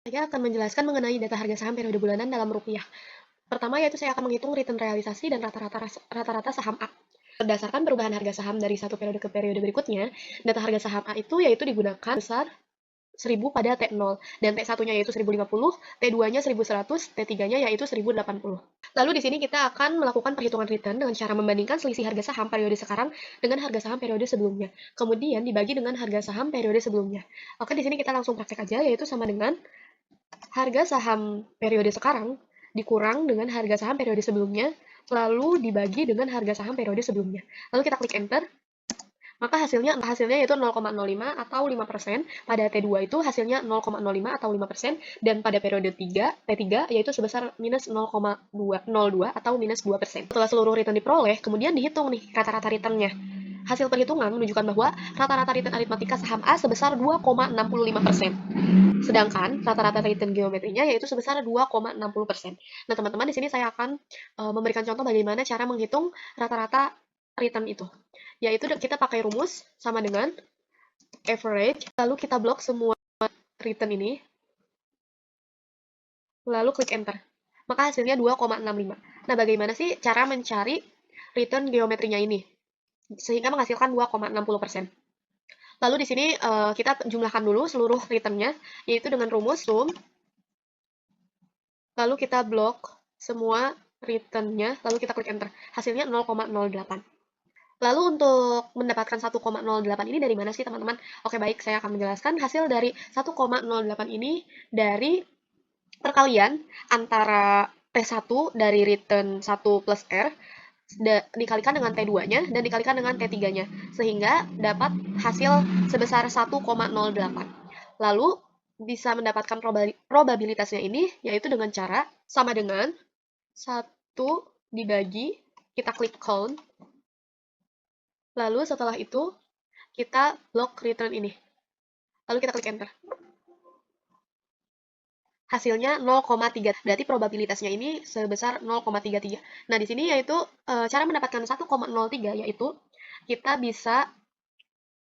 Saya akan menjelaskan mengenai data harga saham periode bulanan dalam rupiah. Pertama yaitu saya akan menghitung return realisasi dan rata-rata saham A. Berdasarkan perubahan harga saham dari satu periode ke periode berikutnya, data harga saham A itu digunakan besar 1000 pada T0, dan T1-nya yaitu 1050, T2-nya 1100, T3-nya yaitu 1080. Lalu di sini kita akan melakukan perhitungan return dengan cara membandingkan selisih harga saham periode sekarang dengan harga saham periode sebelumnya. Kemudian dibagi dengan harga saham periode sebelumnya. Oke, di sini kita langsung praktek aja, yaitu sama dengan harga saham periode sekarang dikurang dengan harga saham periode sebelumnya, lalu dibagi dengan harga saham periode sebelumnya. Lalu kita klik enter, maka hasilnya yaitu 0,05 atau 5%, pada T2 itu hasilnya 0,05 atau 5%, dan pada periode T3 yaitu sebesar minus 0,02 atau minus 2%. Setelah seluruh return diperoleh, kemudian dihitung nih rata-rata returnnya. Hasil perhitungan menunjukkan bahwa rata-rata return aritmatika saham A sebesar 2,65%. Sedangkan rata-rata return geometrinya yaitu sebesar 2,60%. Nah, teman-teman, di sini saya akan memberikan contoh bagaimana cara menghitung rata-rata return itu. Yaitu kita pakai rumus sama dengan average, lalu kita blok semua return ini, lalu klik enter. Maka hasilnya 2,65. Nah, bagaimana sih cara mencari return geometrinya ini? Sehingga menghasilkan 2,60%. Lalu di sini kita jumlahkan dulu seluruh returnnya, yaitu dengan rumus sum. Lalu kita blok semua returnnya, lalu kita klik enter. Hasilnya 0,08. Lalu untuk mendapatkan 1,08 ini dari mana sih, teman-teman? Oke, baik, saya akan menjelaskan hasil dari 1,08 ini dari perkalian antara T1 dari return 1 plus R dikalikan dengan T2-nya dan dikalikan dengan T3-nya, sehingga dapat hasil sebesar 1,08. Lalu bisa mendapatkan probabilitasnya ini yaitu dengan cara sama dengan 1 dibagi, kita klik count, lalu setelah itu kita blok return ini, lalu kita klik enter. Hasilnya 0,3, berarti probabilitasnya ini sebesar 0,33. Nah, di sini yaitu cara mendapatkan 1,03 yaitu kita bisa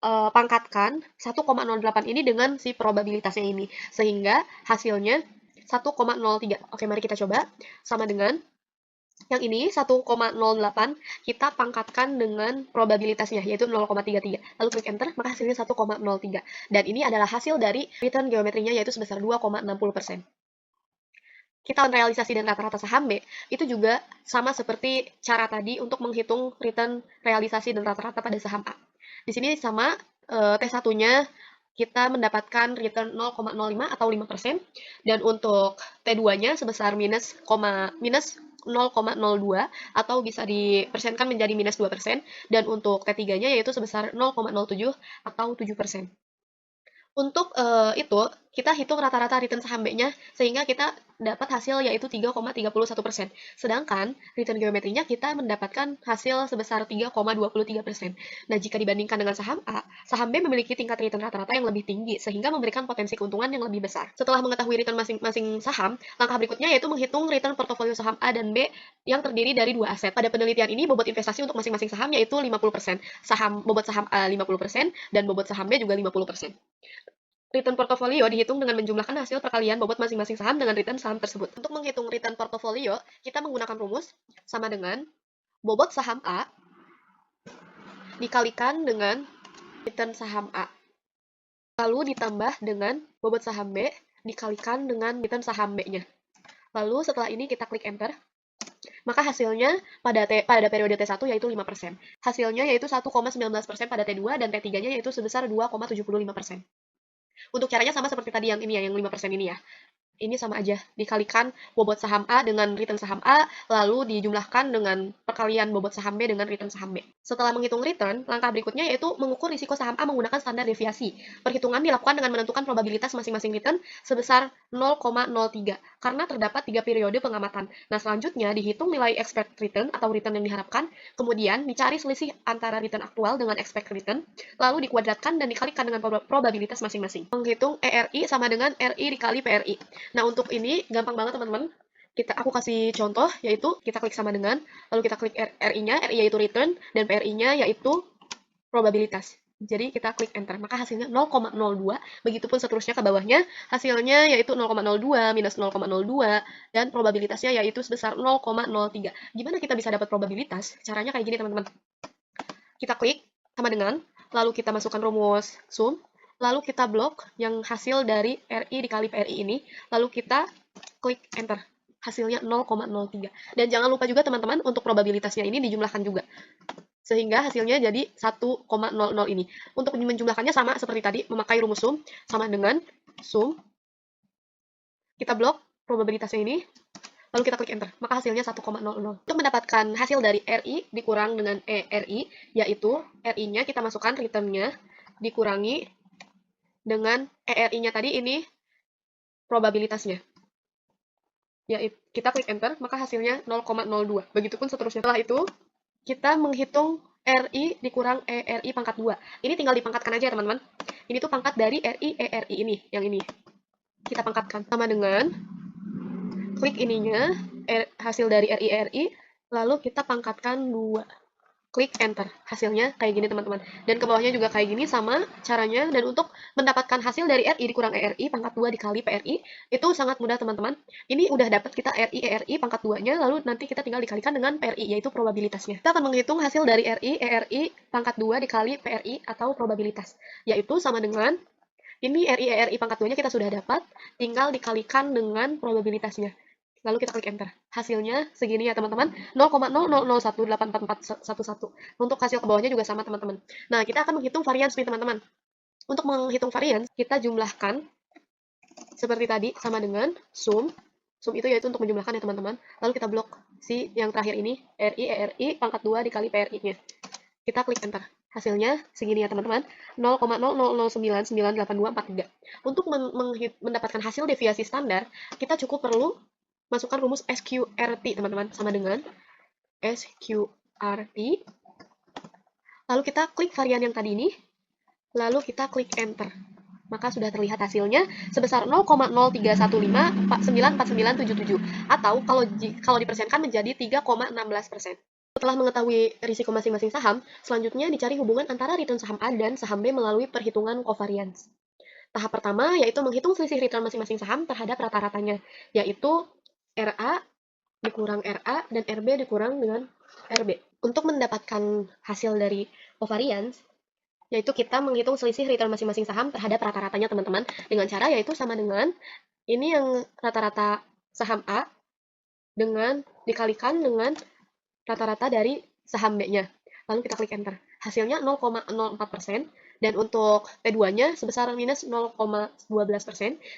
pangkatkan 1,08 ini dengan si probabilitasnya ini, sehingga hasilnya 1,03. Oke, mari kita coba. Sama dengan yang ini 1,08 kita pangkatkan dengan probabilitasnya yaitu 0,33. Lalu klik enter, maka hasilnya 1,03. Dan ini adalah hasil dari return geometrinya yaitu sebesar 2,60%. Kita realisasi dan rata-rata saham B itu juga sama seperti cara tadi untuk menghitung return realisasi dan rata-rata pada saham A. Di sini sama T1-nya kita mendapatkan return 0,05 atau 5%, dan untuk T2-nya sebesar minus 0,02 atau bisa dipersenkan menjadi minus 2%, dan untuk T3-nya yaitu sebesar 0,07 atau 7%. Untuk itu, kita hitung rata-rata return saham B-nya, sehingga kita dapat hasil yaitu 3,31%. Sedangkan return geometrinya kita mendapatkan hasil sebesar 3,23%. Nah, jika dibandingkan dengan saham A, saham B memiliki tingkat return rata-rata yang lebih tinggi, sehingga memberikan potensi keuntungan yang lebih besar. Setelah mengetahui return masing-masing saham, langkah berikutnya yaitu menghitung return portofolio saham A dan B yang terdiri dari dua aset. Pada penelitian ini, bobot investasi untuk masing-masing saham yaitu 50%. Bobot saham A 50% dan bobot saham B juga 50%. Return portofolio dihitung dengan menjumlahkan hasil perkalian bobot masing-masing saham dengan return saham tersebut. Untuk menghitung return portofolio, kita menggunakan rumus sama dengan bobot saham A dikalikan dengan return saham A, lalu ditambah dengan bobot saham B dikalikan dengan return saham B-nya. Lalu setelah ini kita klik enter, maka hasilnya pada periode T1 yaitu 5%. Hasilnya yaitu 1,19% pada T2 dan T3-nya yaitu sebesar 2,75%. Untuk caranya sama seperti tadi yang ini ya, yang 5% ini ya. Ini sama aja, dikalikan bobot saham A dengan return saham A, lalu dijumlahkan dengan perkalian bobot saham B dengan return saham B. Setelah menghitung return, langkah berikutnya yaitu mengukur risiko saham A menggunakan standar deviasi. Perhitungan dilakukan dengan menentukan probabilitas masing-masing return sebesar 0,03, karena terdapat 3 periode pengamatan. Nah, selanjutnya dihitung nilai expected return atau return yang diharapkan, kemudian dicari selisih antara return aktual dengan expected return, lalu dikuadratkan dan dikalikan dengan probabilitas masing-masing. Menghitung ERI sama dengan RI dikali PRI. Nah, untuk ini gampang banget, teman-teman. Aku kasih contoh, yaitu kita klik sama dengan, lalu kita klik RI-nya, RI yaitu return, dan PRI-nya yaitu probabilitas. Jadi kita klik enter, maka hasilnya 0,02, begitupun seterusnya ke bawahnya, hasilnya yaitu 0,02, minus 0,02, dan probabilitasnya yaitu sebesar 0,03. Gimana kita bisa dapat probabilitas? Caranya kayak gini teman-teman. Kita klik sama dengan, lalu kita masukkan rumus sum, lalu kita blok yang hasil dari RI dikali PRI ini, lalu kita klik enter. Hasilnya 0,03. Dan jangan lupa juga teman-teman untuk probabilitasnya ini dijumlahkan juga. Sehingga hasilnya jadi 1,00 ini. Untuk menjumlahkannya sama seperti tadi, memakai rumus sum, sama dengan sum, kita blok probabilitasnya ini, lalu kita klik enter, maka hasilnya 1,00. Untuk mendapatkan hasil dari RI dikurang dengan ERI, yaitu RI-nya kita masukkan returnnya, dikurangi dengan ERI-nya tadi, ini probabilitasnya. Yaitu kita klik enter, maka hasilnya 0,02. Begitupun seterusnya. Setelah itu, kita menghitung RI dikurang ERI pangkat 2. Ini tinggal dipangkatkan aja teman-teman. Ini tuh pangkat dari RI ERI ini, yang ini. Kita pangkatkan sama dengan klik ininya, hasil dari RI ERI, lalu kita pangkatkan 2. Klik enter. Hasilnya kayak gini teman-teman. Dan ke bawahnya juga kayak gini sama caranya. Dan untuk mendapatkan hasil dari RI dikurang ERI pangkat 2 dikali PRI, itu sangat mudah teman-teman. Ini udah dapat kita RI ERI pangkat 2-nya, lalu nanti kita tinggal dikalikan dengan PRI, yaitu probabilitasnya. Kita akan menghitung hasil dari RI ERI pangkat 2 dikali PRI atau probabilitas, yaitu sama dengan ini RI ERI pangkat 2-nya kita sudah dapat, tinggal dikalikan dengan probabilitasnya. Lalu kita klik enter. Hasilnya segini ya teman-teman, 0,0001844411. Untuk hasil ke bawahnya juga sama teman-teman. Nah, kita akan menghitung varians nih teman-teman. Untuk menghitung varians, kita jumlahkan seperti tadi sama dengan sum. Sum itu yaitu untuk menjumlahkan ya teman-teman. Lalu kita blok si yang terakhir ini, RI ERI pangkat 2 dikali PRI-nya. Kita klik enter. Hasilnya segini ya teman-teman, 0,00099243. Untuk mendapatkan hasil deviasi standar, kita cukup perlu masukkan rumus SQRT teman-teman, sama dengan SQRT, lalu kita klik varian yang tadi ini, lalu kita klik enter, maka sudah terlihat hasilnya sebesar 0,0315949977, atau kalau dipersenkan menjadi 3,16%. Setelah mengetahui risiko masing-masing saham, selanjutnya dicari hubungan antara return saham A dan saham B melalui perhitungan covariance. Tahap pertama yaitu menghitung selisih return masing-masing saham terhadap rata-ratanya, yaitu RA dikurang RA dan RB dikurang dengan RB. Untuk mendapatkan hasil dari covariance, yaitu kita menghitung selisih return masing-masing saham terhadap rata-ratanya teman-teman, dengan cara yaitu sama dengan ini yang rata-rata saham A dengan dikalikan dengan rata-rata dari saham B-nya. Lalu kita klik enter. Hasilnya 0,04%, dan untuk P2-nya sebesar minus 0,12%,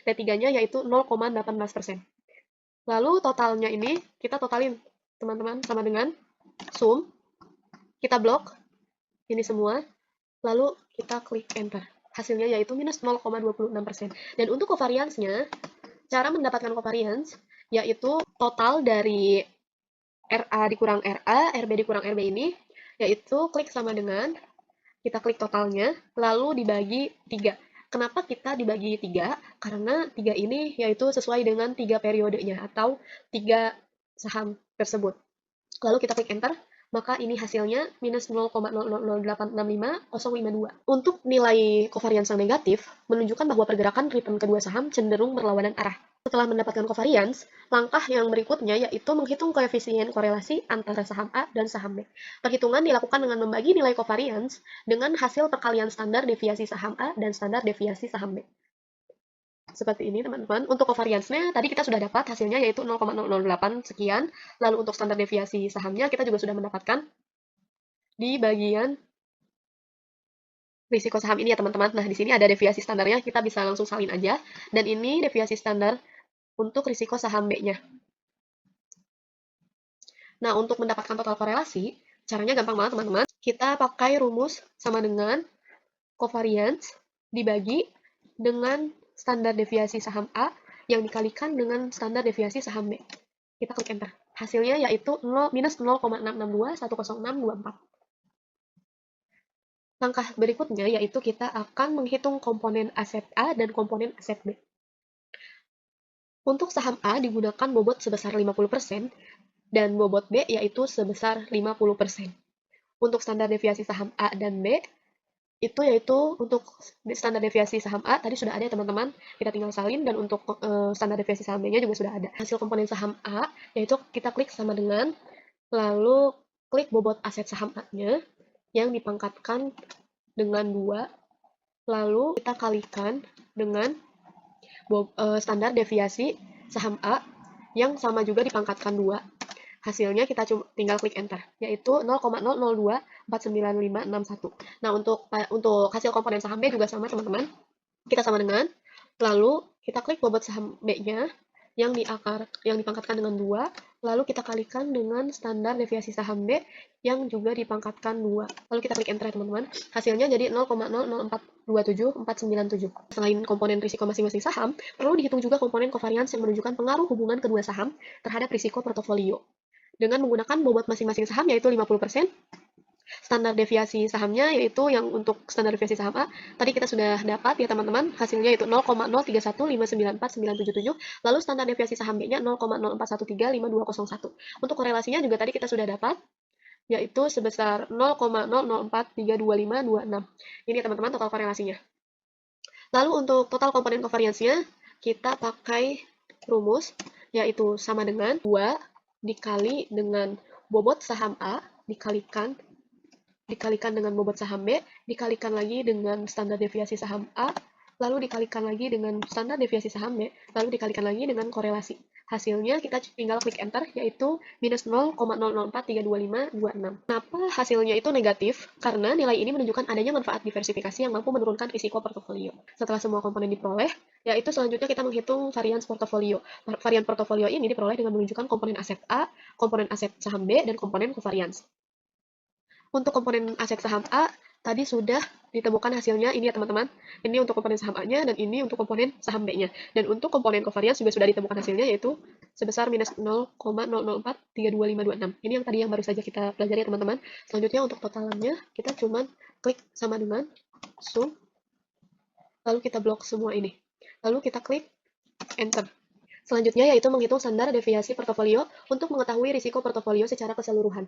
P3-nya yaitu 0,18%. Lalu totalnya ini kita totalin teman-teman sama dengan sum, kita blok ini semua, lalu kita klik enter. Hasilnya yaitu minus 0,26%. Dan untuk covariance-nya, cara mendapatkan covariance yaitu total dari RA dikurang RA, RB dikurang RB ini, yaitu klik sama dengan, kita klik totalnya, lalu dibagi 3. Kenapa kita dibagi 3? Karena 3 ini yaitu sesuai dengan 3 periodenya atau 3 saham tersebut. Lalu kita klik enter, maka ini hasilnya minus 0,00865052. Untuk nilai covariance yang negatif, menunjukkan bahwa pergerakan return kedua saham cenderung berlawanan arah. Setelah mendapatkan covariance, langkah yang berikutnya yaitu menghitung koefisien korelasi antara saham A dan saham B. Perhitungan dilakukan dengan membagi nilai covariance dengan hasil perkalian standar deviasi saham A dan standar deviasi saham B. Seperti ini teman-teman. Untuk covariance-nya tadi kita sudah dapat hasilnya yaitu 0,008 sekian. Lalu untuk standar deviasi sahamnya kita juga sudah mendapatkan di bagian risiko saham ini ya teman-teman. Nah, di sini ada deviasi standarnya, kita bisa langsung salin aja. Dan ini deviasi standar untuk risiko saham B-nya. Nah, untuk mendapatkan total korelasi, caranya gampang banget teman-teman. Kita pakai rumus sama dengan covariance dibagi dengan standar deviasi saham A yang dikalikan dengan standar deviasi saham B. Kita klik enter. Hasilnya yaitu minus 0,662,10624. Langkah berikutnya yaitu kita akan menghitung komponen aset A dan komponen aset B. Untuk saham A digunakan bobot sebesar 50% dan bobot B yaitu sebesar 50%. Untuk standar deviasi saham A dan B itu yaitu untuk standar deviasi saham A tadi sudah ada ya teman-teman, kita tinggal salin, dan untuk standar deviasi saham B-nya juga sudah ada. Hasil komponen saham A yaitu kita klik sama dengan, lalu klik bobot aset saham A-nya yang dipangkatkan dengan 2, lalu kita kalikan dengan standar deviasi saham A yang sama juga dipangkatkan 2. Hasilnya kita tinggal klik enter, yaitu 0,00249561. Nah, untuk hasil komponen saham B juga sama teman-teman. Kita sama dengan, lalu kita klik bobot saham B-nya yang dipangkatkan dengan 2, lalu kita kalikan dengan standar deviasi saham B yang juga dipangkatkan 2. Lalu kita klik enter ya teman-teman. Hasilnya jadi 0,00427497. Selain komponen risiko masing-masing saham, perlu dihitung juga komponen covariance yang menunjukkan pengaruh hubungan kedua saham terhadap risiko portofolio. Dengan menggunakan bobot masing-masing saham yaitu 50%, standar deviasi sahamnya yaitu yang untuk standar deviasi saham A tadi kita sudah dapat ya teman-teman, hasilnya yaitu 0,031594,977, lalu standar deviasi saham B-nya 0,04135201. Untuk korelasinya juga tadi kita sudah dapat, yaitu sebesar 0,00432526. Ini ya teman-teman total korelasinya. Lalu untuk total komponen covariance-nya kita pakai rumus, yaitu sama dengan 2 dikali dengan bobot saham A dikalikan dengan bobot saham B, dikalikan lagi dengan standar deviasi saham A, lalu dikalikan lagi dengan standar deviasi saham B, lalu dikalikan lagi dengan korelasi. Hasilnya kita tinggal klik enter, yaitu minus 0,00432526. Kenapa hasilnya itu negatif? Karena nilai ini menunjukkan adanya manfaat diversifikasi yang mampu menurunkan risiko portofolio. Setelah semua komponen diperoleh, yaitu selanjutnya kita menghitung varians portofolio. Varian portofolio ini diperoleh dengan menunjukkan komponen aset A, komponen aset saham B, dan komponen covariance. Untuk komponen aset saham A, tadi sudah ditemukan hasilnya ini ya teman-teman. Ini untuk komponen saham A-nya, dan ini untuk komponen saham B-nya. Dan untuk komponen covariance juga sudah ditemukan hasilnya, yaitu sebesar minus 0,00432526. Ini yang tadi yang baru saja kita pelajari ya teman-teman. Selanjutnya untuk totalannya, kita cuma klik sama dengan sum, lalu kita blok semua ini. Lalu kita klik enter. Selanjutnya yaitu menghitung standar deviasi portofolio untuk mengetahui risiko portofolio secara keseluruhan.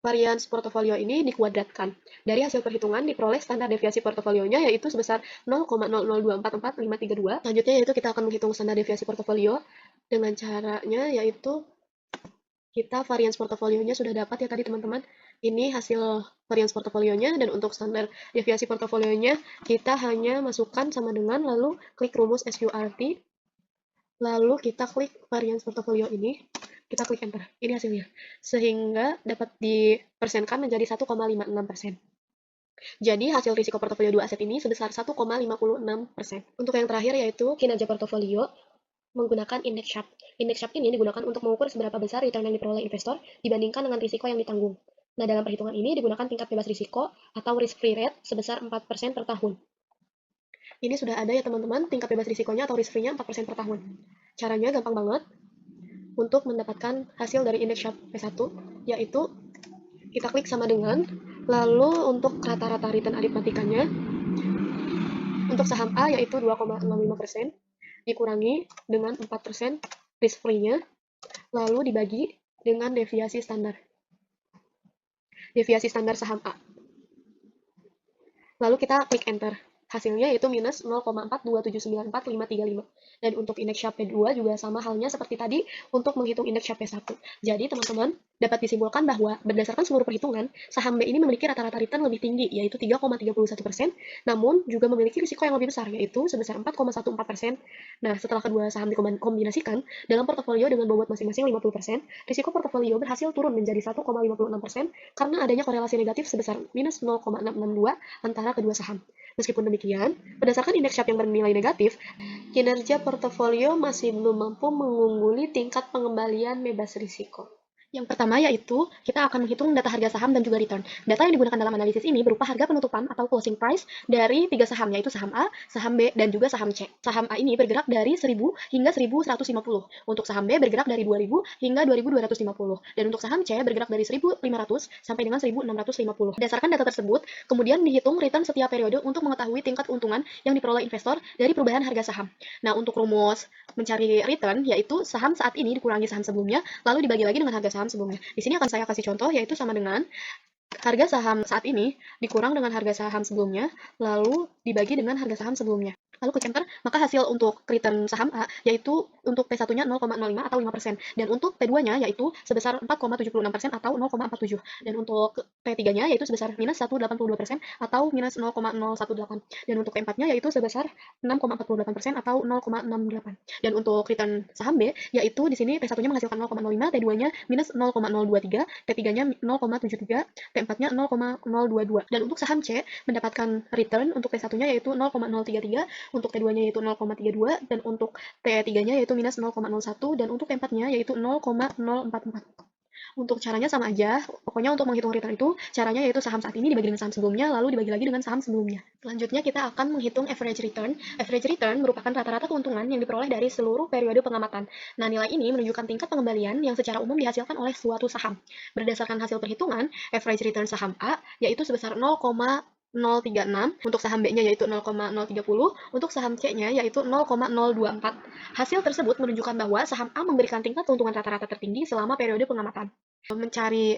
Varians portofolio ini dikuadratkan. Dari hasil perhitungan diperoleh standar deviasi portofolionya yaitu sebesar 0,00244532. Selanjutnya yaitu kita akan menghitung standar deviasi portofolio dengan caranya yaitu kita varians portofolionya sudah dapat ya tadi teman-teman. Ini hasil varians portofolionya, dan untuk standar deviasi portofolionya kita hanya masukkan sama dengan, lalu klik rumus SQRT, lalu kita klik varians portofolio ini, kita klik enter. Ini hasilnya. Sehingga dapat dipersenkan menjadi 1,56%. Jadi hasil risiko portofolio 2 aset ini sebesar 1,56%. Untuk yang terakhir yaitu kinerja portofolio menggunakan indeks Sharpe. Indeks Sharpe ini digunakan untuk mengukur seberapa besar return yang diperoleh investor dibandingkan dengan risiko yang ditanggung. Nah, dalam perhitungan ini digunakan tingkat bebas risiko atau risk-free rate sebesar 4% per tahun. Ini sudah ada ya teman-teman, tingkat bebas risikonya atau risk-free-nya 4% per tahun. Caranya gampang banget. Untuk mendapatkan hasil dari indeks Sharpe P1, yaitu kita klik sama dengan, lalu untuk rata-rata return aritmatikanya, untuk saham A yaitu 2,65%, dikurangi dengan 4% risk free-nya, lalu dibagi dengan deviasi standar. Deviasi standar saham A. Lalu kita klik enter. Hasilnya yaitu minus 0,42794535. Dan untuk indeks Sharpe P2 juga sama halnya seperti tadi untuk menghitung indeks Sharpe P1. Jadi teman-teman dapat disimpulkan bahwa berdasarkan seluruh perhitungan, saham B ini memiliki rata-rata return lebih tinggi, yaitu 3,31%, namun juga memiliki risiko yang lebih besar, yaitu sebesar 4,14%. Nah, setelah kedua saham dikombinasikan dalam portofolio dengan bobot masing-masing 50%, risiko portofolio berhasil turun menjadi 1,56% karena adanya korelasi negatif sebesar minus 0,662 antara kedua saham. Meskipun demikian, berdasarkan indeks Sharpe yang bernilai negatif, kinerja portofolio masih belum mampu mengungguli tingkat pengembalian bebas risiko. Yang pertama yaitu kita akan menghitung data harga saham dan juga return. Data yang digunakan dalam analisis ini berupa harga penutupan atau closing price dari 3 saham, yaitu saham A, saham B, dan juga saham C. Saham A ini bergerak dari 1.000 hingga 1.150. Untuk saham B bergerak dari 2.000 hingga 2.250. Dan untuk saham C bergerak dari 1.500 sampai dengan 1.650. Berdasarkan data tersebut, kemudian dihitung return setiap periode untuk mengetahui tingkat keuntungan yang diperoleh investor dari perubahan harga saham. Nah, untuk rumus mencari return yaitu saham saat ini dikurangi saham sebelumnya, lalu dibagi lagi dengan harga saham sebelumnya. Di sini akan saya kasih contoh, yaitu sama dengan Harga saham saat ini dikurang dengan harga saham sebelumnya, lalu dibagi dengan harga saham sebelumnya. Lalu klik enter, maka hasil untuk return saham A yaitu untuk P1-nya 0,05 atau 5%, dan untuk P2-nya yaitu sebesar 4,76% atau 0,47, dan untuk P3-nya yaitu sebesar minus 1,82% atau minus 0,018, dan untuk P4-nya yaitu sebesar 6,48% atau 0,68. Dan untuk return saham B yaitu di sini P1-nya menghasilkan 0,05, P2-nya minus 0,023, P3-nya 0,73, P4-nya 0,022. Dan untuk saham C mendapatkan return untuk P1-nya yaitu 0,033, untuk T2-nya yaitu 0,32, dan untuk T3-nya yaitu minus 0,01, dan untuk T4-nya yaitu 0,044. Untuk caranya sama aja, pokoknya untuk menghitung return itu caranya yaitu saham saat ini dibagi dengan saham sebelumnya, lalu dibagi lagi dengan saham sebelumnya. Selanjutnya kita akan menghitung average return. Average return merupakan rata-rata keuntungan yang diperoleh dari seluruh periode pengamatan. Nah, nilai ini menunjukkan tingkat pengembalian yang secara umum dihasilkan oleh suatu saham. Berdasarkan hasil perhitungan, average return saham A yaitu sebesar 0,036, untuk saham B-nya yaitu 0,030, untuk saham C-nya yaitu 0,024. Hasil tersebut menunjukkan bahwa saham A memberikan tingkat keuntungan rata-rata tertinggi selama periode pengamatan. Mencari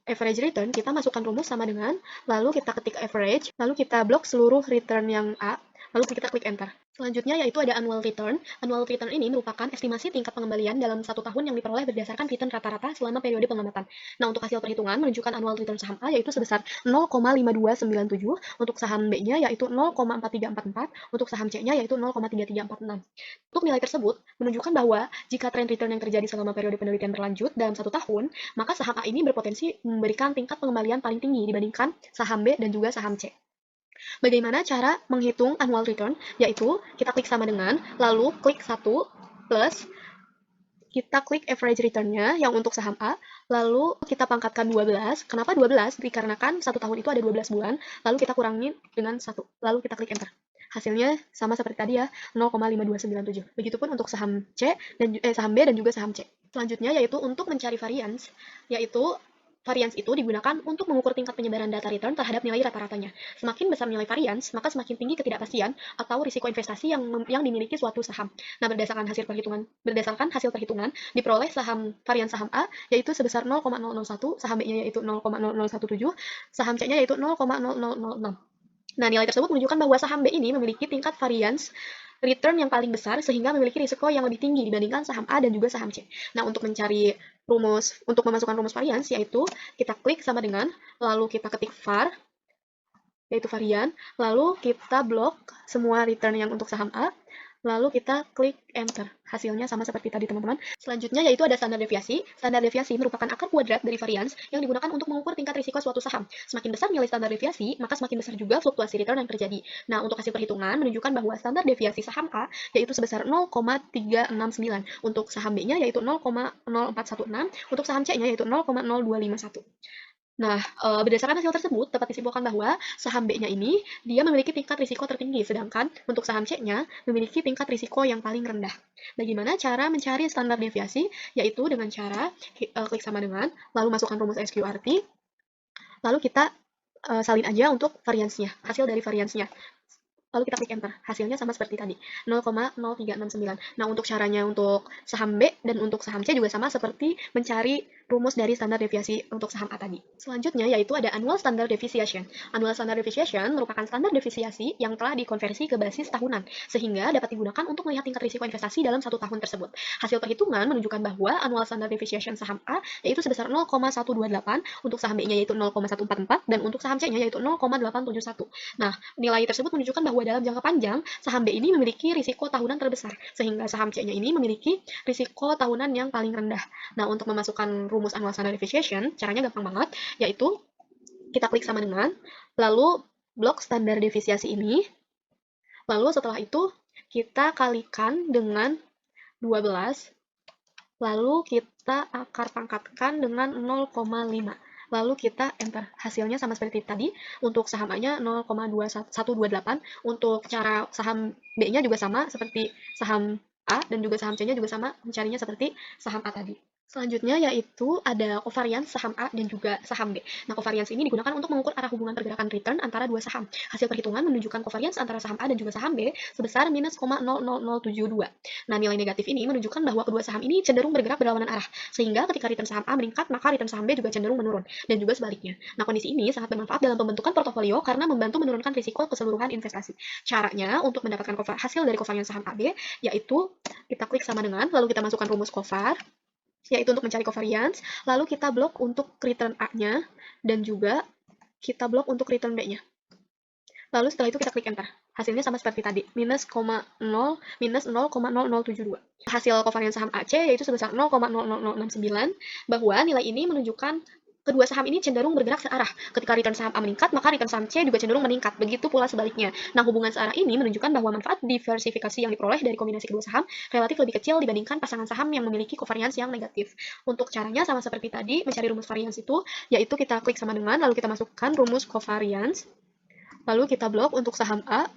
average return, kita masukkan rumus sama dengan, lalu kita ketik average, lalu kita blok seluruh return yang A, lalu kita klik enter. Selanjutnya yaitu ada annual return. Annual return ini merupakan estimasi tingkat pengembalian dalam satu tahun yang diperoleh berdasarkan return rata-rata selama periode pengamatan. Nah, untuk hasil perhitungan menunjukkan annual return saham A yaitu sebesar 0,5297, untuk saham B-nya yaitu 0,4344, untuk saham C-nya yaitu 0,3346. Untuk nilai tersebut menunjukkan bahwa jika tren return yang terjadi selama periode penelitian berlanjut dalam satu tahun, maka saham A ini berpotensi memberikan tingkat pengembalian paling tinggi dibandingkan saham B dan juga saham C. Bagaimana cara menghitung annual return? Yaitu kita klik sama dengan, lalu klik 1 plus, kita klik average return-nya yang untuk saham A, lalu kita pangkatkan 12. Kenapa 12? Dikarenakan satu tahun itu ada 12 bulan, lalu kita kurangi dengan 1, lalu kita klik enter. Hasilnya sama seperti tadi ya, 0,5297. Begitupun untuk saham saham B dan juga saham C. Selanjutnya yaitu untuk mencari variance, yaitu variance itu digunakan untuk mengukur tingkat penyebaran data return terhadap nilai rata-ratanya. Semakin besar nilai variance, maka semakin tinggi ketidakpastian atau risiko investasi yang dimiliki suatu saham. Nah, berdasarkan hasil perhitungan diperoleh varian saham A yaitu sebesar 0,001, saham B-nya yaitu 0,0017, saham C-nya yaitu 0,0006. Nah, nilai tersebut menunjukkan bahwa saham B ini memiliki tingkat variance return yang paling besar sehingga memiliki risiko yang lebih tinggi dibandingkan saham A dan juga saham C. Nah, untuk memasukkan rumus variance yaitu kita klik sama dengan, lalu kita ketik var, yaitu varian, lalu kita blok semua return yang untuk saham A, lalu kita klik enter. Hasilnya sama seperti tadi, teman-teman. Selanjutnya yaitu ada standar deviasi. Standar deviasi merupakan akar kuadrat dari variance yang digunakan untuk mengukur tingkat risiko suatu saham. Semakin besar nilai standar deviasi, maka semakin besar juga fluktuasi return yang terjadi. Nah, untuk hasil perhitungan menunjukkan bahwa standar deviasi saham A yaitu sebesar 0,369, untuk saham B-nya yaitu 0,0416, untuk saham C-nya yaitu 0,0251. Nah, berdasarkan hasil tersebut, dapat disimpulkan bahwa saham B-nya ini, dia memiliki tingkat risiko tertinggi, sedangkan untuk saham C-nya memiliki tingkat risiko yang paling rendah. Bagaimana cara mencari standar deviasi? Yaitu dengan cara klik sama dengan, lalu masukkan rumus SQRT, lalu kita salin aja untuk variance-nya, hasil dari variance-nya. Lalu kita klik enter. Hasilnya sama seperti tadi, 0,0369. Nah, untuk caranya untuk saham B dan untuk saham C juga sama seperti mencari rumus dari standar deviasi untuk saham A tadi. Selanjutnya yaitu ada annual standard deviation. Annual standard deviation merupakan standar deviasi yang telah dikonversi ke basis tahunan, sehingga dapat digunakan untuk melihat tingkat risiko investasi dalam satu tahun tersebut. Hasil perhitungan menunjukkan bahwa annual standard deviation saham A yaitu sebesar 0,128, untuk saham B-nya yaitu 0,144, dan untuk saham C-nya yaitu 0,871. Nah, nilai tersebut menunjukkan bahwa dalam jangka panjang, saham B ini memiliki risiko tahunan terbesar, sehingga saham C-nya ini memiliki risiko tahunan yang paling rendah. Nah, untuk memasukkan rumus annual standard deviation, caranya gampang banget, yaitu kita klik sama dengan, lalu blok standar deviasi ini, lalu setelah itu kita kalikan dengan 12, lalu kita akar pangkatkan dengan 0,5. Lalu kita enter. Hasilnya sama seperti tadi. Untuk saham A-nya 0,128. Untuk cara saham B-nya juga sama seperti saham A, dan juga saham C-nya juga sama, mencarinya seperti saham A tadi. Selanjutnya yaitu ada covariance saham A dan juga saham B. Nah, covariance ini digunakan untuk mengukur arah hubungan pergerakan return antara dua saham. Hasil perhitungan menunjukkan covariance antara saham A dan juga saham B sebesar minus 0,00072. Nah, nilai negatif ini menunjukkan bahwa kedua saham ini cenderung bergerak berlawanan arah, sehingga ketika return saham A meningkat, maka return saham B juga cenderung menurun, dan juga sebaliknya. Nah, kondisi ini sangat bermanfaat dalam pembentukan portofolio karena membantu menurunkan risiko keseluruhan investasi. Caranya untuk mendapatkan hasil dari covariance saham A B, yaitu kita klik sama dengan, lalu kita masukkan rumus covar, yaitu untuk mencari covariance, lalu kita blok untuk return A-nya, dan juga kita blok untuk return B-nya. Lalu setelah itu kita klik enter. Hasilnya sama seperti tadi, minus 0,0072. Hasil covariance saham AC yaitu sebesar 0,00069, bahwa nilai ini menunjukkan kedua saham ini cenderung bergerak searah. Ketika return saham A meningkat, maka return saham C juga cenderung meningkat. Begitu pula sebaliknya. Nah, hubungan searah ini menunjukkan bahwa manfaat diversifikasi yang diperoleh dari kombinasi kedua saham relatif lebih kecil dibandingkan pasangan saham yang memiliki covariance yang negatif. Untuk caranya sama seperti tadi, mencari rumus variance itu, yaitu kita klik sama dengan, lalu kita masukkan rumus covariance, lalu kita blok untuk saham A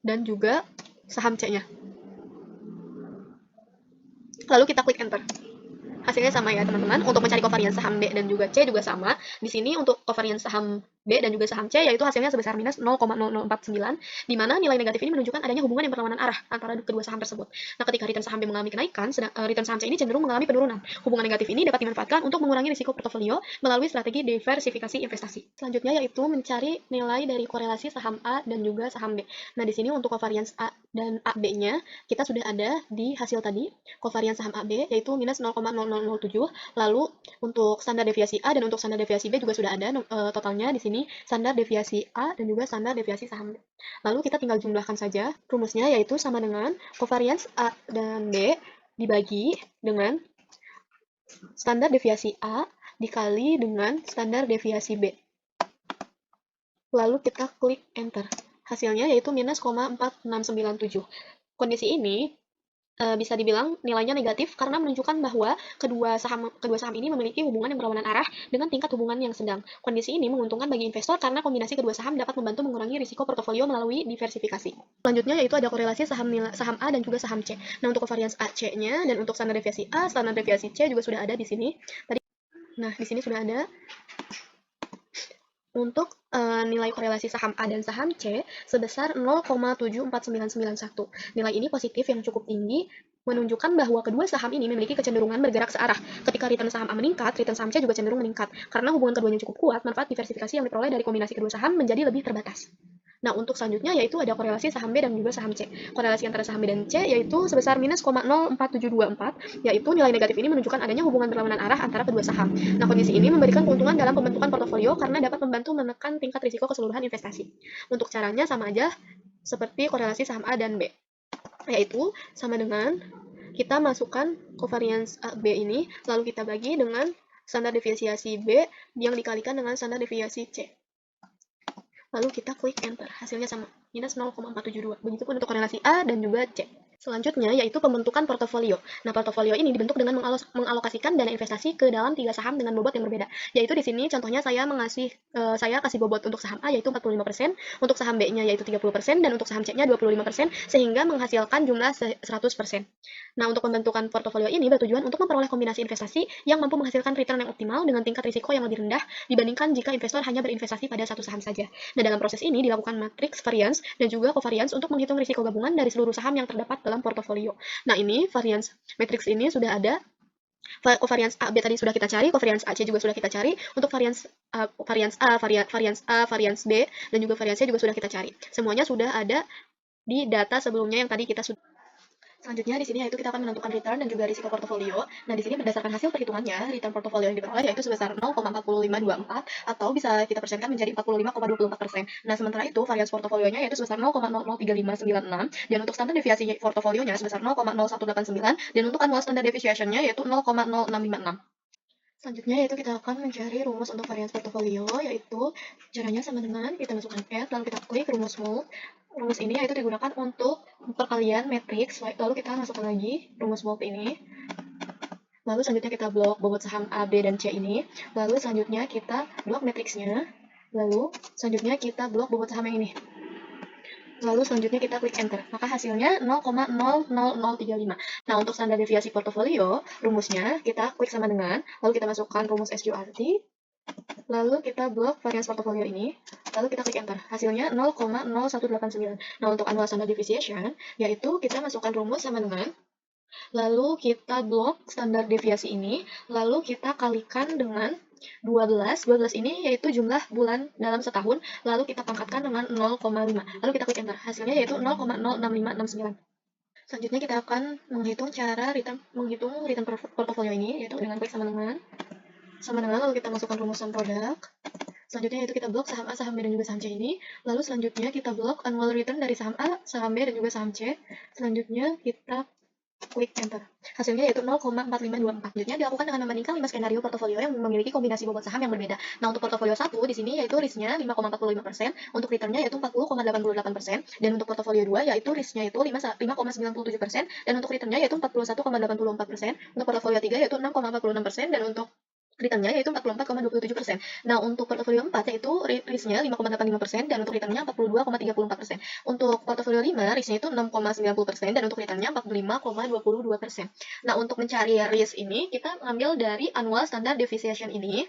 dan juga saham C-nya. Lalu kita klik enter. Hasilnya sama ya teman-teman. Untuk mencari covariance saham B dan juga C juga sama. Di sini untuk covariance saham B dan juga saham C yaitu hasilnya sebesar minus 0,0049, di mana nilai negatif ini menunjukkan adanya hubungan yang berlawanan arah antara kedua saham tersebut. Nah, ketika return saham B mengalami kenaikan, return saham C ini cenderung mengalami penurunan. Hubungan negatif ini dapat dimanfaatkan untuk mengurangi risiko portofolio melalui strategi diversifikasi investasi. Selanjutnya yaitu mencari nilai dari korelasi saham A dan juga saham B. Nah, di sini untuk covariance A dan AB-nya kita sudah ada di hasil tadi, covariance saham AB yaitu minus 0,0007. Lalu untuk standar deviasi A dan untuk standar deviasi B juga sudah ada totalnya di sini standar deviasi A dan juga standar deviasi saham B. Lalu kita tinggal jumlahkan saja. Rumusnya yaitu sama dengan covariance A dan B dibagi dengan standar deviasi A dikali dengan standar deviasi B. Lalu kita klik enter. Hasilnya yaitu minus 0,4697. Kondisi ini bisa dibilang nilainya negatif karena menunjukkan bahwa kedua saham ini memiliki hubungan yang berlawanan arah dengan tingkat hubungan yang sedang. Kondisi ini menguntungkan bagi investor karena kombinasi kedua saham dapat membantu mengurangi risiko portofolio melalui diversifikasi. Selanjutnya yaitu ada korelasi saham A dan juga saham C. Nah, untuk covariance AC-nya dan untuk standar deviasi A, standar deviasi C juga sudah ada di sini. Nah, di sini sudah ada. Untuk nilai korelasi saham A dan saham C sebesar 0,74991. Nilai ini positif yang cukup tinggi, menunjukkan bahwa kedua saham ini memiliki kecenderungan bergerak searah. Ketika return saham A meningkat, return saham C juga cenderung meningkat. Karena hubungan keduanya cukup kuat, manfaat diversifikasi yang diperoleh dari kombinasi kedua saham menjadi lebih terbatas. Nah, untuk selanjutnya yaitu ada korelasi saham B dan juga saham C. Korelasi antara saham B dan C yaitu sebesar minus 0,04724, yaitu nilai negatif ini menunjukkan adanya hubungan berlawanan arah antara kedua saham. Nah, kondisi ini memberikan keuntungan dalam pembentukan portofolio karena dapat membantu menekan tingkat risiko keseluruhan investasi. Untuk caranya sama aja seperti korelasi saham A dan B, yaitu sama dengan kita masukkan covariance B ini, lalu kita bagi dengan standar deviasi B yang dikalikan dengan standar deviasi C. Lalu kita klik enter, hasilnya sama, minus 0,472. Begitupun untuk korelasi A dan juga C. Selanjutnya yaitu pembentukan portofolio. Nah, portofolio ini dibentuk dengan mengalokasikan dana investasi ke dalam 3 saham dengan bobot yang berbeda. Yaitu di sini contohnya saya kasih bobot untuk saham A yaitu 45%, untuk saham B-nya yaitu 30%, dan untuk saham C-nya 25%, sehingga menghasilkan jumlah 100%. Nah, untuk pembentukan portofolio ini bertujuan untuk memperoleh kombinasi investasi yang mampu menghasilkan return yang optimal dengan tingkat risiko yang lebih rendah dibandingkan jika investor hanya berinvestasi pada satu saham saja. Nah, dalam proses ini dilakukan matriks variance dan juga covariance untuk menghitung risiko gabungan dari seluruh saham yang terdapat dalam portofolio. Nah, ini variance matrix ini sudah ada. Covariance A, B tadi sudah kita cari, covariance AC juga sudah kita cari. Untuk variance A, variance B, dan juga variance C juga sudah kita cari. Semuanya sudah ada di data sebelumnya yang tadi kita sudah. Selanjutnya di sini yaitu kita akan menentukan return dan juga risiko portofolio. Nah, di sini berdasarkan hasil perhitungannya, return portofolio yang diperoleh yaitu sebesar 0,4524 atau bisa kita persenkan menjadi 45,24%. Nah, sementara itu variance portofolionya yaitu sebesar 0,003596 dan untuk standar deviasi portofolionya sebesar 0,0189 dan untuk annual standard deviation-nya yaitu 0,0656. Selanjutnya yaitu kita akan mencari rumus untuk variance portofolio, yaitu caranya sama dengan kita masukkan add, lalu kita klik rumus mode. Rumus ini yaitu digunakan untuk perkalian matriks, lalu kita masukkan lagi rumus mode ini. Lalu selanjutnya kita blok bobot saham A, B, dan C ini. Lalu selanjutnya kita blok matriksnya. Lalu selanjutnya kita blok bobot saham yang ini. Lalu selanjutnya kita klik enter, maka hasilnya 0,00035. Nah, untuk standar deviasi portofolio, rumusnya kita klik sama dengan, lalu kita masukkan rumus SQRT, lalu kita blok varians portofolio ini, lalu kita klik enter. Hasilnya 0,0189. Nah, untuk annual standard deviation, yaitu kita masukkan rumus sama dengan, lalu kita blok standar deviasi ini, lalu kita kalikan dengan 12. 12 ini yaitu jumlah bulan dalam setahun, lalu kita pangkatkan dengan 0,5. Lalu kita klik enter. Hasilnya yaitu 0,06569. Selanjutnya kita akan menghitung return portofolio ini, yaitu dengan klik sama dengan, lalu kita masukkan rumus sum produk. Selanjutnya yaitu kita blok saham A, saham B, dan juga saham C ini. Lalu selanjutnya kita blok annual return dari saham A, saham B, dan juga saham C. Selanjutnya kita klik enter. Hasilnya yaitu 0,4524. Selanjutnya dilakukan dengan membandingkan 5 skenario portofolio yang memiliki kombinasi bobot saham yang berbeda. Nah, untuk portofolio 1 di sini yaitu risknya 5,45%, untuk returnnya yaitu 40,88%, dan untuk portofolio 2 yaitu risknya itu 5,97%, dan untuk returnnya yaitu 41,84%, untuk portofolio 3 yaitu 6,46%, dan untuk returnnya yaitu 44,27%. Nah, untuk portofolio 4 yaitu risknya 5,85%, dan untuk returnnya 42,34%. Untuk portofolio 5, risknya itu 6,90%, dan untuk returnnya 45,22%. Nah, untuk mencari risk ini, kita ngambil dari annual standard deviation ini,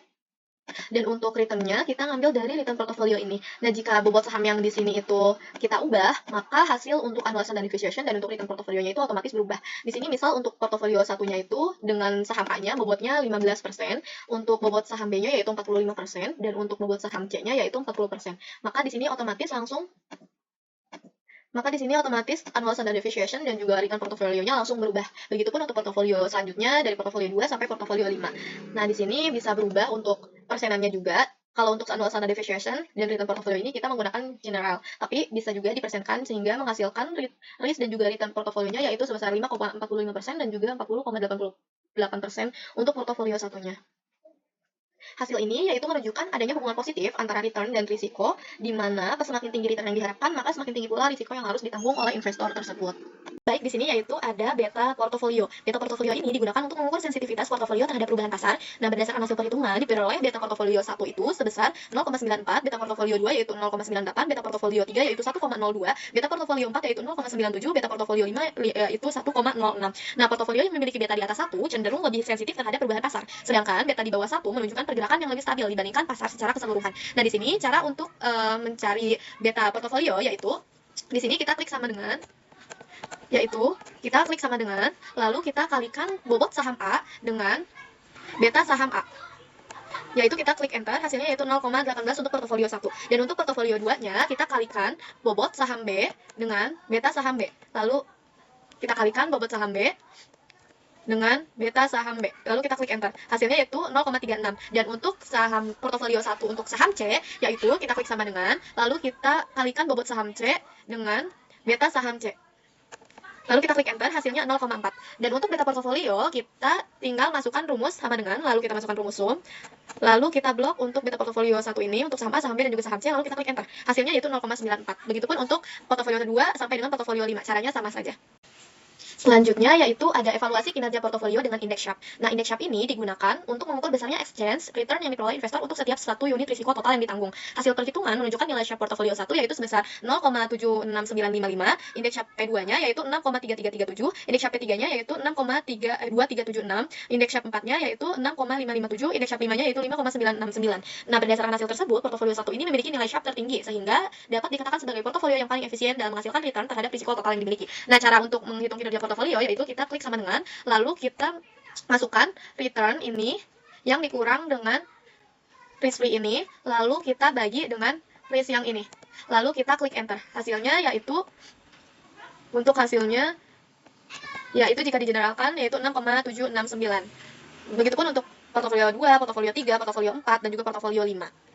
dan untuk returnnya kita ngambil dari return portfolio ini. Nah, jika bobot saham yang di sini itu kita ubah, maka hasil untuk annual standard deviation dan untuk return portfolionya itu otomatis berubah. Di sini misal untuk portofolio satunya itu dengan saham A-nya bobotnya 15%, untuk bobot saham B-nya yaitu 45%, dan untuk bobot saham C-nya yaitu 40%. Maka di sini otomatis annual standard deviation dan juga return portofolionya langsung berubah. Begitupun untuk portofolio selanjutnya dari portofolio 2 sampai portofolio 5. Nah, di sini bisa berubah untuk persenannya juga. Kalau untuk annual standard deviation dan return portofolio ini kita menggunakan general, tapi bisa juga dipersenkan sehingga menghasilkan risk dan juga return portofolionya yaitu sebesar 5,45% dan juga 40,88% untuk portofolio satunya. Hasil ini yaitu menunjukkan adanya hubungan positif antara return dan risiko, di mana semakin tinggi return yang diharapkan, maka semakin tinggi pula risiko yang harus ditanggung oleh investor tersebut. Baik, di sini yaitu ada beta portofolio. Beta portofolio ini digunakan untuk mengukur sensitivitas portofolio terhadap perubahan pasar. Nah, berdasarkan hasil perhitungan, diperoleh beta portofolio 1 itu sebesar 0,94, beta portofolio 2 yaitu 0,98, beta portofolio 3 yaitu 1,02, beta portofolio 4 yaitu 0,97, beta portofolio 5 yaitu 1,06. Nah, portofolio yang memiliki beta di atas 1 cenderung lebih sensitif terhadap perubahan pasar, sedangkan beta di bawah 1 menunjukkan pergerakan yang lebih stabil dibandingkan pasar secara keseluruhan. Nah, di sini cara untuk mencari beta portofolio yaitu di sini kita klik sama dengan lalu kita kalikan bobot saham A dengan beta saham A, yaitu kita klik enter, hasilnya yaitu 0,18 untuk portofolio 1, dan untuk portofolio 2 nya kita kalikan bobot saham B dengan beta saham B, lalu kita kalikan bobot saham B dengan beta saham B, lalu kita klik enter, hasilnya yaitu 0,36, dan untuk saham portofolio 1 untuk saham C yaitu kita klik sama dengan, lalu kita kalikan bobot saham C dengan beta saham C, lalu kita klik enter, hasilnya 0,4. Dan untuk beta portofolio, kita tinggal masukkan rumus sama dengan, lalu kita masukkan rumus sum, lalu kita blok untuk beta portofolio 1 ini, untuk saham A, saham B, dan juga saham C, lalu kita klik enter. Hasilnya yaitu 0,94. Begitupun untuk portofolio 2 sampai dengan portofolio 5, caranya sama saja. Selanjutnya yaitu ada evaluasi kinerja portofolio dengan indeks Sharpe. Nah, indeks Sharpe ini digunakan untuk mengukur besarnya exchange return yang diperoleh investor untuk setiap 1 unit risiko total yang ditanggung. Hasil perhitungan menunjukkan nilai Sharpe portofolio 1 yaitu sebesar 0,76955, indeks Sharpe P2-nya yaitu 6,3337, indeks Sharpe P3-nya yaitu 6,2376, indeks Sharpe 4-nya yaitu 6,557, indeks Sharpe 5-nya yaitu 5,969. Nah, berdasarkan hasil tersebut, portofolio 1 ini memiliki nilai Sharpe tertinggi sehingga dapat dikatakan sebagai portofolio yang paling efisien dalam menghasilkan return terhadap risiko total yang dimiliki. Nah, cara untuk menghitung kinerja portofolio yaitu kita klik sama dengan, lalu kita masukkan return ini yang dikurang dengan risk free ini, lalu kita bagi dengan risk yang ini, lalu kita klik enter. Hasilnya yaitu untuk hasilnya yaitu jika digeneralkan yaitu 6,769. Begitupun untuk portofolio 2, portofolio 3, portofolio 4, dan juga portofolio 5.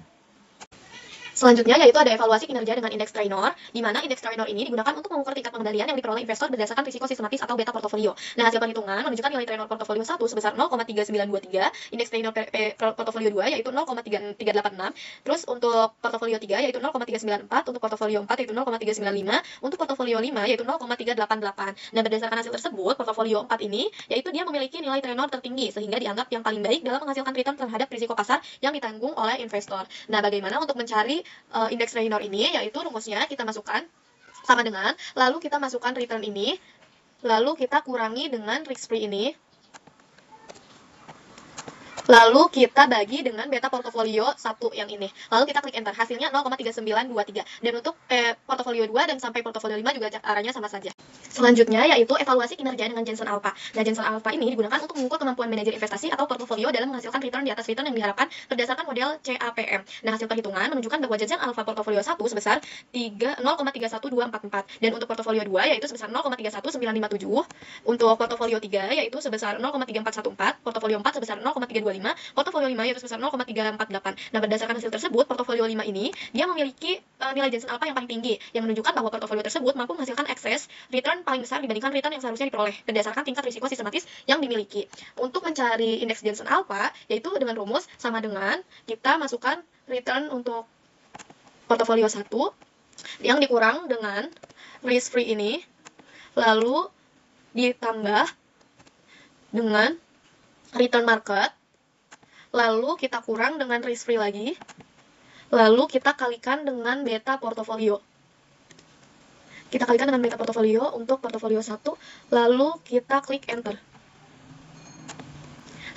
Selanjutnya yaitu ada evaluasi kinerja dengan indeks Trainor, di mana indeks Trainor ini digunakan untuk mengukur tingkat pengendalian yang diperoleh investor berdasarkan risiko sistematis atau beta portofolio. Nah, hasil perhitungan menunjukkan nilai Trainor portofolio 1 sebesar 0,3923, indeks Trainor portofolio 2 yaitu 0,386, terus untuk portofolio 3 yaitu 0,394, untuk portofolio 4 yaitu 0,395, untuk portofolio 5 yaitu 0,388. Nah, berdasarkan hasil tersebut, portofolio 4 ini yaitu dia memiliki nilai Trainor tertinggi sehingga dianggap yang paling baik dalam menghasilkan return terhadap risiko pasar yang ditanggung oleh investor. Nah, bagaimana untuk mencari indeks Trainor ini, yaitu rumusnya kita masukkan sama dengan, lalu kita masukkan return ini, lalu kita kurangi dengan risk free ini, lalu kita bagi dengan beta portofolio 1 yang ini. Lalu kita klik enter, hasilnya 0,3923. Dan untuk portofolio 2 dan sampai portofolio 5 juga caranya sama saja. Selanjutnya yaitu evaluasi kinerja dengan Jensen Alpha. Nah, Jensen Alpha ini digunakan untuk mengukur kemampuan manajer investasi atau portofolio dalam menghasilkan return di atas return yang diharapkan berdasarkan model CAPM. Nah, hasil perhitungan menunjukkan bahwa Jensen Alpha portofolio 1 sebesar 0,31244 dan untuk portofolio 2 yaitu sebesar 0,31957, untuk portofolio 3 yaitu sebesar 0,3414, portofolio 4 sebesar 0,325, portofolio 5 yaitu sebesar 0,348. Nah, berdasarkan hasil tersebut, portofolio 5 ini dia memiliki nilai Jensen Alpha yang paling tinggi, yang menunjukkan bahwa portofolio tersebut mampu menghasilkan ekses return paling besar dibandingkan return yang seharusnya diperoleh berdasarkan tingkat risiko sistematis yang dimiliki. Untuk mencari indeks Jensen Alpha, yaitu dengan rumus sama dengan kita masukkan return untuk portofolio 1 yang dikurang dengan risk free ini, lalu ditambah dengan return market, lalu kita kurang dengan risk free lagi, lalu kita kalikan dengan beta portofolio. Kita kalikan dengan beta portofolio untuk portofolio 1, lalu kita klik enter.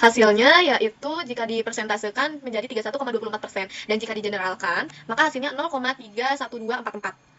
Hasilnya yaitu jika dipersentasekan menjadi 31,24%, dan jika digeneralkan, maka hasilnya 0,31244.